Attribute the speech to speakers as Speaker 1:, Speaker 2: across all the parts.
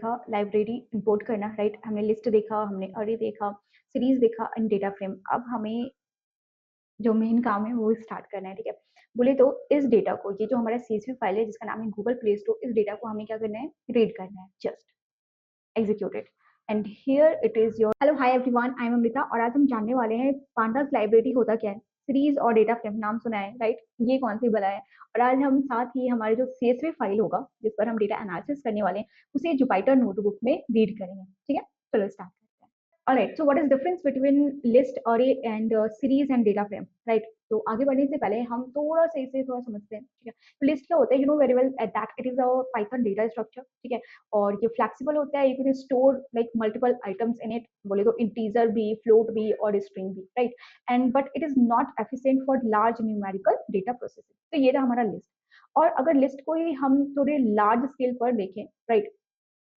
Speaker 1: देखा library import करना, right? हमने लिस्ट देखा, हमने अरे देखा, सीरीज देखा एंड डेटा फ्रेम। अब हमें जो मेन काम है वो स्टार्ट करना है, ठीक है? बोले तो इस डेटा को, ये जो हमारा सीएसवी फाइल है जिसका नाम है गूगल प्ले स्टोर, इस डेटा को हमें क्या करना है? रीड करना है, just execute it. And here it is your hello hi everyone, I am Amrita और आज हम जानने वाले हैं पांडास लाइब्रेरी होता क्या है। सीरीज और डेटा फ्रेम नाम सुना है, राइट? ये कौन सी बला है। और आज हम साथ ही हमारे जो सीएसवी फाइल होगा जिस पर हम डेटा एनालिसिस करने वाले हैं उसे जुपिटर नोटबुक में रीड करेंगे, ठीक है? चलो स्टार्ट करते हैं। Alright, so what is difference between list array and series and data frame, right? तो आगे बढ़ने से पहले हम थोड़ा सा इसे थोड़ा समझते हैं, ठीक है? तो लिस्ट क्या होता है, you know very well that it is a Python data structure, ठीक है? और ये फ्लेक्सिबल होता है, you can store like multiple items in it, बोले तो इंटीजर भी, फ्लोट भी और स्ट्रिंग भी, right? And but it is not efficient for large numerical data processing. तो ये रहा हमारा लिस्ट। और अगर लिस्ट को ही हम थोड़े लार्ज स्केल पर देखें, राइट,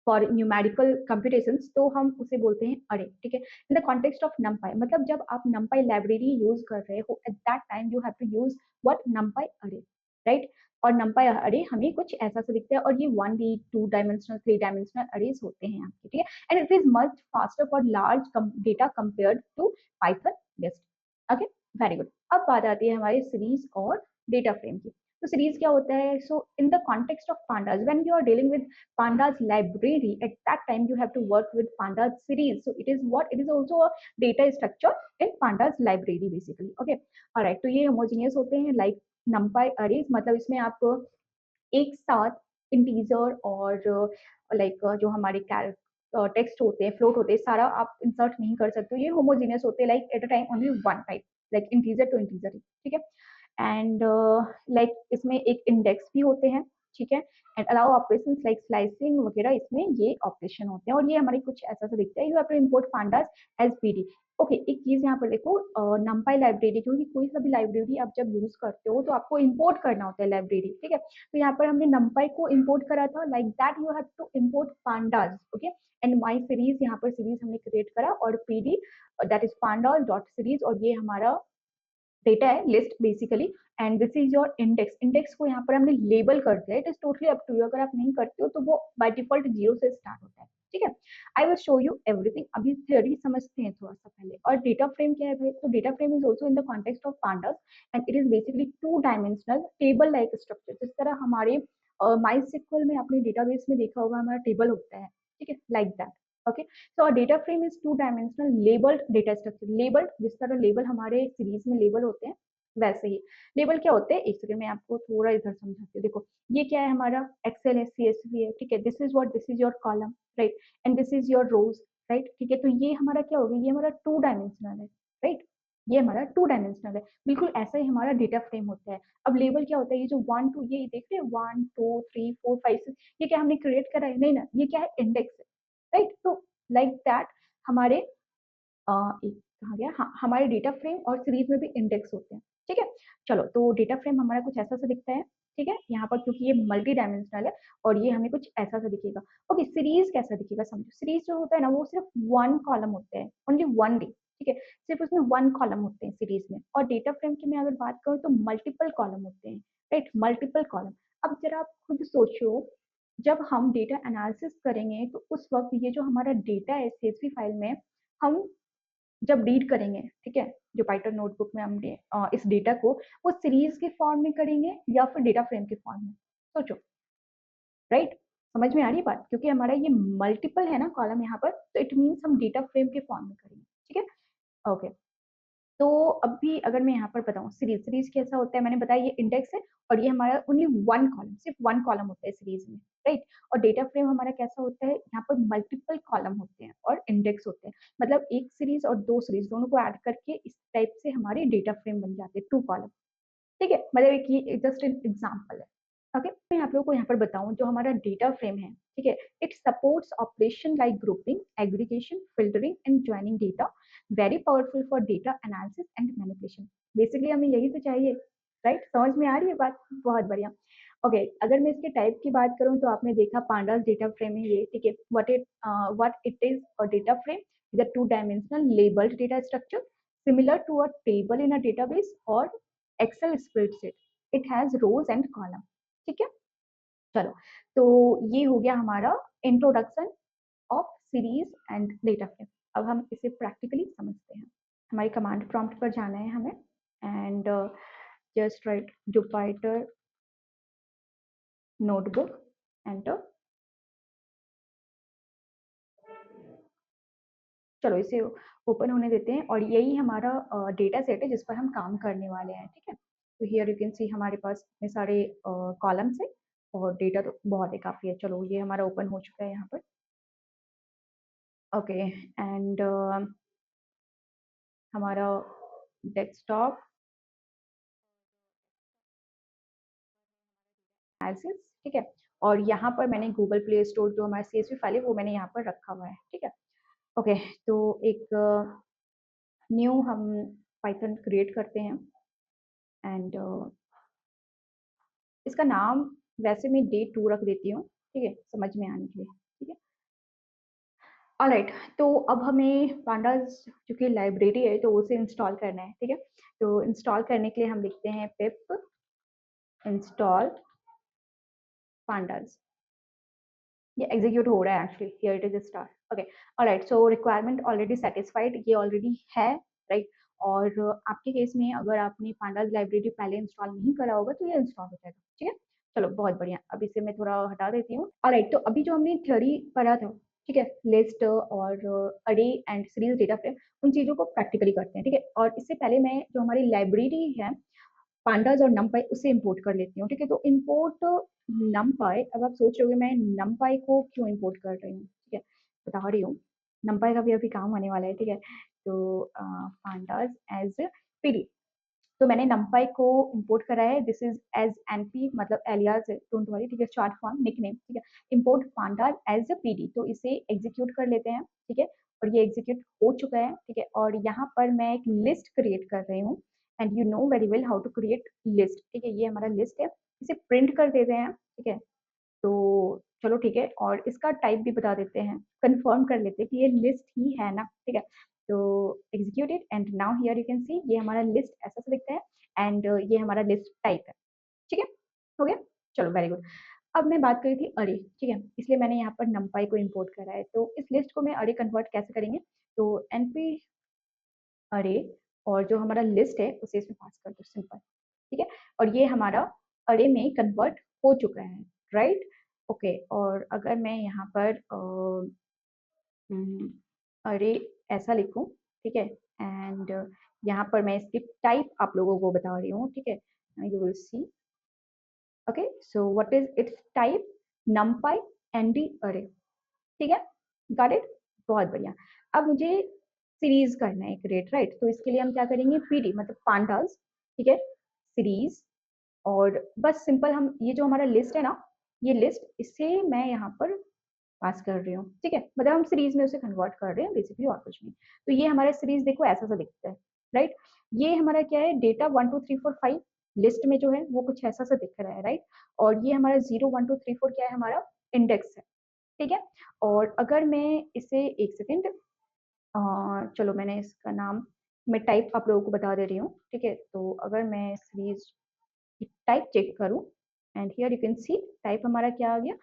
Speaker 1: फॉर न्यूमेरिकल कंप्यूटेशंस, तो हम उसे बोलते हैं अरे, ठीक है? In the context of NumPy, मतलब जब आप नमपाई लाइब्रेरी यूज कर रहे हो at that time you have to use what? NumPy अरे, राइट? और नमपाई अरे हमें कुछ ऐसा सा दिखता है और ये 1D 2 डायमेंशनल 3 डायमेंशनल अरेज होते हैं आपके, ठीक है? And it is much faster for large data compared to Python list. Okay, very good. अब बात आती है हमारी सीरीज और डेटा फ्रेम की। तो सीरीज क्या होता है? So in the context of pandas, when you are dealing with pandas library, at that time you have to work with pandas series, so it is what, it is also a data structure in pandas library basically. Okay, all right, तो ये homogeneous होते हैं like numpy arrays, मतलब इसमें आप एक साथ integer और लाइक जो हमारे टेक्स्ट होते हैं, फ्लोट होते हैं, सारा आप इंसर्ट नहीं कर सकते हो। ये होमोजेनियस होते हैं like at a time only one type, like integer to integer, ठीक है? एंड लाइक इसमें एक इंडेक्स भी होते हैं, ठीक है? And allow operations like slicing वगैरह, इसमें ये ऑपरेशन होते हैं। और ये हमारे कुछ ऐसा सा दिखता है, you have to import pandas as PD. Okay, एक चीज यहाँ पर देखो, नंपाई लाइब्रेरी, क्योंकि कोई सा भी लाइब्रेरी आप जब यूज करते हो तो आपको इंपोर्ट करना होता है लाइब्रेरी, ठीक है? तो यहाँ पर हमने नंपाई को इंपोर्ट करा था, like that you have to import pandas. Okay, and my series, यहाँ पर सीरीज हमने क्रिएट करा और PD that is pandas dot series, और ये हमारा डेटा है, list basically. And this is your index. Index को यहाँ पर हमने लेबल कर दिया, it is totally up to you, अगर आप नहीं करते हो तो वो बाय डिफॉल्ट 0 से स्टार्ट होता है, ठीक है? I will show you everything. अभी थ्योरी समझते हैं थोड़ा सा पहले। और डेटा फ्रेम क्या है भाई? तो data frame is also in the context of pandas and it is basically 2 dimensional table like structure. जिस तरह हमारे माई सिक्वल में अपने डेटाबेस में देखा होगा हमारा टेबल होता है, ठीक है? Like that. Okay, so a data frame is 2 dimensional labeled data structure। labeled, जिस तरह लेबल हमारे सीरीज में लेबल होते हैं वैसे ही लेबल क्या होते हैं, एक सेकंड में आपको थोड़ा इधर समझाती हूँ। देखो, ये क्या है हमारा एक्सेल है, सीएसवी है, ठीक है? This is what, this is your column, right? And this is your rows, right? ठीक है, तो ये हमारा क्या होगा, ये हमारा 2 डायमेंशनल है, राइट? ये हमारा 2 डायमेंशनल है, बिल्कुल ऐसा ही हमारा डेटा फ्रेम होता है। अब लेबल क्या होता है, ये जो 1 2, ये देख रहे हैं 1 2 3 4 5 6, ये क्या हमने क्रिएट करा है? नहीं ना, ये क्या है? इंडेक्स है, राइट? तो लाइक दैट हमारे एक कहा गया, हाँ, हमारे डेटा फ्रेम और सीरीज में भी इंडेक्स होते हैं, ठीक है? चलो, तो डेटा फ्रेम हमारा कुछ ऐसा सा दिखता है, ठीक है? यहाँ पर क्योंकि ये मल्टी डायमेंशनल है और ये हमें कुछ ऐसा सा दिखेगा। ओके, सीरीज कैसा दिखेगा समझो। सीरीज जो होता है ना, वो सिर्फ 1 कॉलम होता है, ओनली 1 डे, ठीक है? सिर्फ उसमें 1 कॉलम होते हैं सीरीज में। और डेटा फ्रेम की मैं अगर बात करूँ तो मल्टीपल कॉलम होते हैं, राइट? Multiple column. अब जरा आप खुद सोचो, जब हम डेटा एनालिसिस करेंगे तो उस वक्त ये जो हमारा डेटा है सीएसवी फाइल में, हम जब रीड करेंगे, ठीक है, जो पाइथन नोटबुक में हमने इस डेटा को, वो सीरीज के फॉर्म में करेंगे या फिर डेटा फ्रेम के फॉर्म में? सोचो, राइट? समझ में आ रही है बात? क्योंकि हमारा ये मल्टीपल है ना कॉलम यहाँ पर, तो इट मीन्स हम डेटा फ्रेम के फॉर्म में करेंगे, ठीक है? ओके, तो अभी अगर मैं यहाँ पर बताऊँ, सीरीज सीरीज कैसा होता है, मैंने बताया ये इंडेक्स है और ये हमारा ओनली 1 कॉलम, सिर्फ 1 कॉलम होता है सीरीज में, राइट? और डेटा फ्रेम हमारा कैसा होता है, यहाँ पर मल्टीपल कॉलम होते हैं और इंडेक्स होते हैं, मतलब एक सीरीज और 2 सीरीज दोनों को ऐड करके इस टाइप से हमारे डेटा फ्रेम बन जाते हैं, 2 कॉलम, ठीक है? मतलब एक ये जस्ट एन एग्जाम्पल है। ओके, मैं आप लोगों को यहाँ पर बताऊं, जो हमारा डेटा फ्रेम है, ठीक है, it supports operation like grouping, aggregation, filtering and joining data, very powerful for data analysis and manipulation. Basically हमें यही तो चाहिए, राइट? समझ में आ रही है बात? बहुत बढ़िया। ओके, अगर मैं इसके टाइप की बात करूं तो आपने देखा पांडास डेटा फ्रेम है ये, ठीक है? What it is a data frame is a 2 dimensional labelled data structure similar to a table in a database or Excel spreadsheet. It has rows and column, ठीक है? चलो, तो ये हो गया हमारा introduction of series and data frame. अब हम इसे प्रैक्टिकली समझते हैं। हमारी कमांड प्रॉम्प्ट पर जाना है हमें and just right Jupyter notebook, enter. चलो इसे ओपन होने देते हैं और यही हमारा डेटा सेट है जिस पर हम काम करने वाले हैं, ठीक है। तो हियर यू कैन सी हमारे पास इतने सारे कॉलम्स है और डेटा तो बहुत है, काफ़ी है। चलो ये हमारा ओपन हो चुका है यहाँ पर, ओके। एंड हमारा डेस्कटॉप एसेस, ठीक है। और यहाँ पर मैंने गूगल प्ले स्टोर जो हमारा CSV फाइल है वो मैंने यहाँ पर रखा हुआ है, ठीक है। ओके, तो एक न्यू हम पाइथन क्रिएट करते हैं एंड इसका नाम वैसे मैं डे 2 रख देती हूँ, ठीक है, समझ में आने के लिए, ठीक है। ऑलराइट, तो अब हमें पांडास जो कि लाइब्रेरी है तो उसे इंस्टॉल करना है, ठीक है। तो इंस्टॉल करने के लिए हम लिखते हैं पिप इंस्टॉल पांडास। ये एग्जीक्यूट हो रहा है actually, here it is start, okay. Alright, so requirement already satisfied, ये ऑलरेडी है, राइट। और आपके केस में अगर आपने पांडास लाइब्रेरी पहले इंस्टॉल नहीं करा होगा तो ये इंस्टॉल हो जाएगा, ठीक है। चलो बहुत बढ़िया, अब इसे मैं थोड़ा हटा देती हूँ। ऑलराइट, तो अभी जो हमने थ्योरी पढ़ा था, ठीक है, लिस्ट और अरे एंड सीरीज डेटा फ्रेम, उन चीजों को प्रैक्टिकली करते हैं, ठीक है। और इससे पहले मैं जो हमारी लाइब्रेरी है पांडास और नमपाई उसे इंपोर्ट कर लेती हूँ, ठीक है। तो इंपोर्ट नमपाई, अब आप सोच रहे होगे मैं नमपाई को क्यों इंपोर्ट कर रही हूँ, ठीक है, बता रही हूँ। नमपाई का भी अभी काम होने वाला है, ठीक है। तो पांडास एज पीडी, तो मैंने नमपाई को इंपोर्ट करा है, दिस इज एज एनपी, मतलब एलियास है, डोंट वरी, ठीक है, शॉर्ट फॉर्म निकनेम, ठीक है। इंपोर्ट पांडास एज पीडी, तो इसे एग्जीक्यूट कर लेते हैं, ठीक है। और ये एग्जीक्यूट हो चुका है, ठीक है। और यहाँ पर मैं एक लिस्ट क्रिएट कर रही हूँ and you know very well how to create list, ठीक है। ये हमारा लिस्ट है, इसे प्रिंट कर देते हैं, ठीक है। तो चलो ठीक है, और इसका टाइप भी बता देते हैं, कंफर्म कर लेते हैं कि ये लिस्ट ही है ना, ठीक है। तो execute it and now here you can सी ये हमारा लिस्ट ऐसा से दिखता है एंड ये हमारा लिस्ट टाइप है, ठीक है, हो गया। चलो वेरी गुड। अब मैं बात करी थी अरे, ठीक है, इसलिए मैंने यहाँ पर नमपाई को इंपोर्ट करा है। तो इस लिस्ट को मैं अरे कन्वर्ट कैसे करेंगे, तो एनपी अरे और जो हमारा लिस्ट है उसे इसमें पास कर दो, सिंपल, ठीक है। और ये हमारा अरे में कन्वर्ट हो चुका है, राइट, ओके। और अगर मैं यहाँ पर अरे ऐसा लिखूं, ठीक है, एंड यहाँ पर मैं इसकी टाइप आप लोगों को बता रही हूँ, ठीक है, you will see, okay. So what is it's type, numpy nd अरे, ठीक है, गॉट इट, बहुत बढ़िया। अब मुझे सीरीज करना है क्रिएट, राइट। तो इसके लिए हम क्या करेंगे, पीडी मतलब पांडास, ठीक है, सीरीज। और बस सिंपल हम ये जो हमारा लिस्ट है ना, ये लिस्ट इसे मैं यहाँ पर पास कर रही हूँ, ठीक है, मतलब हम सीरीज में उसे कन्वर्ट कर रहे हैं बेसिकली, और कुछ नहीं। तो ये हमारा सीरीज देखो ऐसा सा दिखता है, राइट। ये हमारा क्या है, डेटा 1 2 3 4 5 लिस्ट में जो है वो कुछ ऐसा सा दिख रहा है, राइट। और ये हमारा 0 1 2 3 4 क्या है, हमारा इंडेक्स है, ठीक है। और अगर मैं इसे एक सेकेंड, चलो मैंने इसका नाम, मैं टाइप आप लोगों को बता दे रही हूँ, ठीक है। तो अगर मैं सीरीज टाइप चेक करूं and here you can see type हमारा क्या आ गया,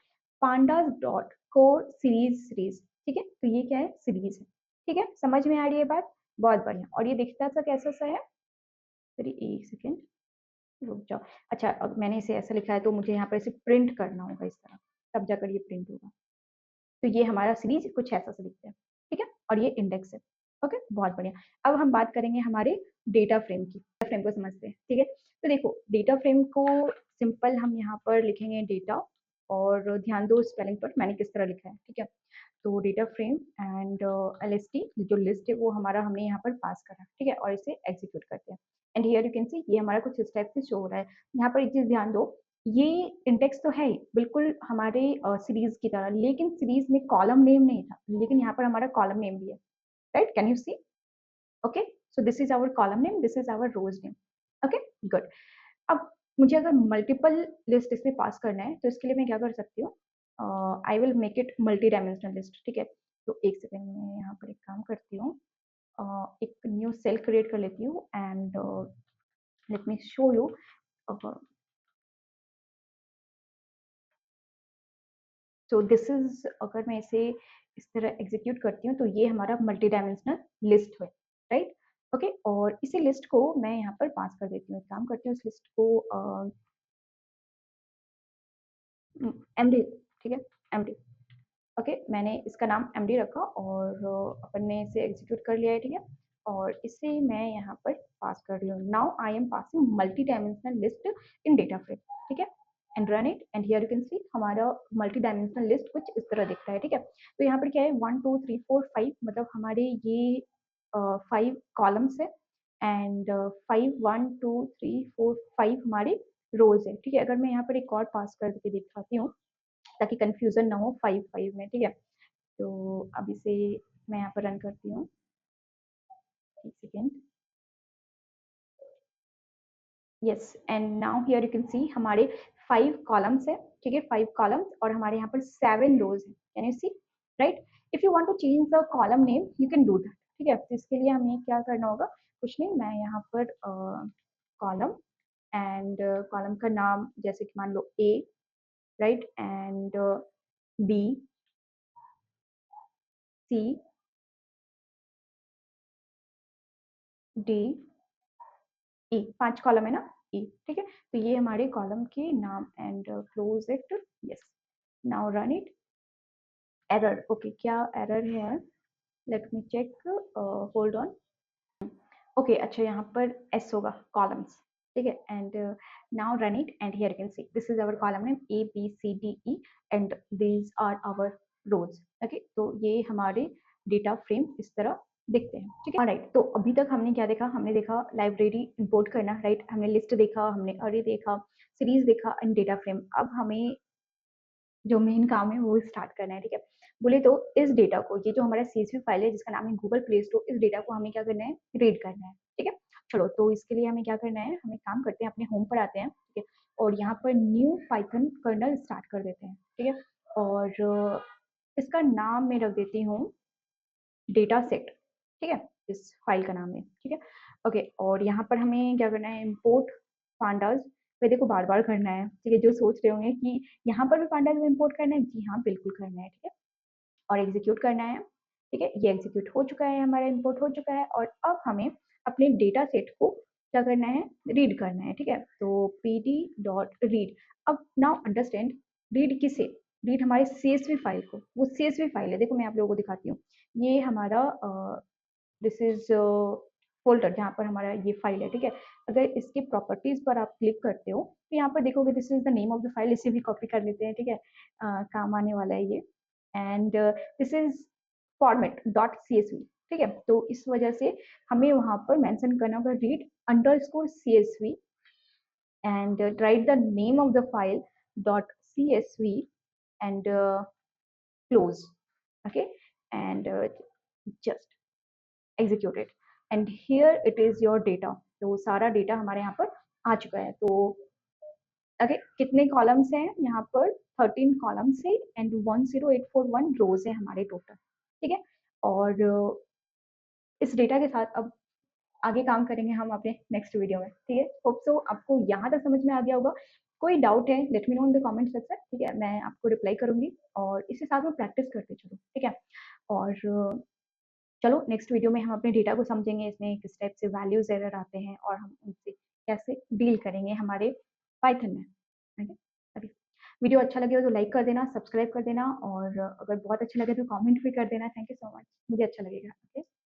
Speaker 1: पांडास डॉट कोर सीरीज, ठीक है। तो ये क्या है, सीरीज है, ठीक है, समझ में आ रही है बात, बहुत बढ़िया। और ये दिखता सा कैसा सा है, फिर एक सेकेंड रुक जाओ। अच्छा, अब मैंने इसे ऐसा लिखा है तो मुझे यहाँ पर इसे प्रिंट करना होगा इस तरह, तब जाकर ये प्रिंट होगा। तो ये हमारा सीरीज कुछ ऐसा सा दिखता है, ठीक है। और ये इंडेक्स है, ओके, बहुत बढ़िया। अब हम बात करेंगे हमारे डेटा फ्रेम की, डेटा फ्रेम को समझते हैं, ठीक है। तो देखो डेटा फ्रेम को सिंपल हम यहाँ पर लिखेंगे डेटा, और ध्यान दो स्पेलिंग पर मैंने किस तरह लिखा है, ठीक है। तो डेटा फ्रेम एंड LST जो लिस्ट है वो हमारा हमने यहाँ पर पास करा, ठीक है, और इसे एग्जीक्यूट करते हैं एंड हियर यू कैन सी ये हमारा कुछ इस टाइप से शो हो रहा है। यहाँ पर एक चीज ध्यान दो, ये इंडेक्स तो है ही बिल्कुल हमारे सीरीज की तरह, लेकिन सीरीज में कॉलम नेम नहीं था, लेकिन यहाँ पर हमारा कॉलम नेम भी है, right, can you see, okay. So this is our column name, this is our rows name, okay, good. अब मुझे अगर मल्टीपल लिस्ट इसमें पास करना है तो इसके लिए मैं क्या कर सकती हूँ, I will make it multi dimensional list, ठीक है। तो एक सेकेंड में यहाँ पर एक काम करती हूँ, एक न्यू सेल क्रिएट कर लेती हूँ and let me show you, so this is, अगर मैं इसे इस तरह एग्जीक्यूट करती हूँ तो ये हमारा मल्टी डायमेंशनल लिस्ट है, राइट। ओके, और इसी लिस्ट को मैं यहाँ पर पास कर देती हूँ। एक काम करती हूँ, इस लिस्ट को एमडी, ठीक है, एमडी। ओके, मैंने इसका नाम एमडी रखा और अपन ने इसे एग्जीक्यूट कर लिया है, ठीक है। और इसे मैं यहाँ पर पास कर रही हूँ। Now I am passing multi dimensional list in data frame, ठीक है, and run it and here you can सी हमारा मल्टी डायमेंशनल लिस्ट कुछ इस तरह दिख रहा है, ठीक है। तो यहाँ पर क्या है, 1 2 3 4 5, मतलब हमारे ये 5 कॉलम्स है एंड 5 1 2 3 4 5 हमारे रोज है, ठीक है। अगर मैं यहाँ पर एक और पास करके दिखाती हूँ ताकि कंफ्यूजन ना हो 5 5 में, ठीक है। तो अब इसे मैं यहाँ पर रन करती हूँ, एक second. Yes, and now here you can सी हमारे 5 कॉलम्स है, ठीक है, 5 कॉलम्स, और हमारे यहाँ पर 7 रोज है। Can you see, right. If you want to change the column name you can do that, ठीक है। तो इसके लिए हमें क्या करना होगा, कुछ नहीं, मैं यहाँ पर कॉलम एंड कॉलम का नाम जैसे कि मान लो A, right, and B, C, D, E, 5 column है ना, ई, ठीक है। तो ये हमारे कॉलम के नाम and close it, yes. Now run it. Error, okay, क्या एरर है, let me check, hold on. Okay, अच्छा, यहाँ पर एस होगा, कॉलम्स, ठीक है। And now run it and here you can see this is our column name A B C D E and these are our rows, okay. तो ये हमारे data frame इस तरह दिखते हैं, ठीक है, राइट। तो अभी तक हमने क्या देखा, हमने देखा लाइब्रेरी इंपोर्ट करना, राइट, हमने लिस्ट देखा, हमने अरे देखा, सीरीज देखा एंड डेटा फ्रेम। अब हमें जो मेन काम है वो स्टार्ट करना है, ठीक है। बोले तो इस डेटा को, ये जो हमारा सीएसवी फाइल है जिसका नाम है गूगल प्ले स्टोर, इस डेटा को हमें क्या करना है, रीड करना है, ठीक है। चलो, तो इसके लिए हमें क्या करना है, हमें काम करते हैं, अपने होम पर आते हैं, ठीक है, और यहाँ पर न्यू पाइथन कर्नल स्टार्ट कर देते हैं, ठीक है। और इसका नाम मैं रख देती हूँ डेटा सेट, ठीक है, इस फाइल का नाम है, ठीक है। ओके, और यहाँ पर हमें क्या करना है, इम्पोर्ट पांडास। वह देखो बार बार करना है, ठीक है। जो सोच रहे होंगे कि यहाँ पर भी पांडास में इम्पोर्ट करना है, जी हाँ, बिल्कुल करना है, ठीक है। और एग्जीक्यूट करना है, ठीक है, ये एग्जीक्यूट हो चुका है, हमारा इम्पोर्ट हो चुका है। और अब हमें अपने डेटा सेट को क्या करना है, रीड करना है, ठीक है। तो पी डी डॉट रीड। अब नाउ अंडरस्टैंड, रीड किसे, रीड हमारे सीएसवी फाइल को, वो सीएसवी फाइल है, देखो मैं आप लोगों को दिखाती हूँ। ये हमारा दिस इज फोल्डर जहाँ पर हमारा ये फाइल है, ठीक है। अगर इसके प्रॉपर्टीज पर आप क्लिक करते हो तो यहाँ पर देखोगे this is the name of the file, इसे भी कॉपी कर लेते हैं, ठीक है, काम आने वाला है ये। And this is format dot CSV, ठीक है। तो इस वजह से हमें वहां पर मेंशन करना होगा read underscore CSV and write the name of the file dot CSV and close, okay, and just execute it and here it is your data। तो सारा डेटा हमारे यहाँ पर आ चुका है। तो अरे कितने कॉलम्स हैं यहाँ पर, 13 कॉलम्स है एंड 10841 रोज है हमारे टोटल, ठीक है। और इस डेटा के साथ अब आगे काम करेंगे हम अपने नेक्स्ट वीडियो में, ठीक है। होप सो आपको यहाँ तक समझ में आ गया होगा। कोई डाउट है let me know in the comment section, ठीक है, मैं आपको रिप्लाई करूंगी। और इसी साथ में प्रैक्टिस करते चलो, ठीक है। और चलो नेक्स्ट वीडियो में हम अपने डेटा को समझेंगे, इसमें किस टाइप से वैल्यूज एरर आते हैं और हम उनसे कैसे डील करेंगे हमारे पाइथन में, ठीक है। अभी वीडियो अच्छा लगे हो तो लाइक कर देना, सब्सक्राइब कर देना, और अगर बहुत अच्छा लगे तो कमेंट भी कर देना। थैंक यू सो मच, मुझे अच्छा लगेगा, ओके।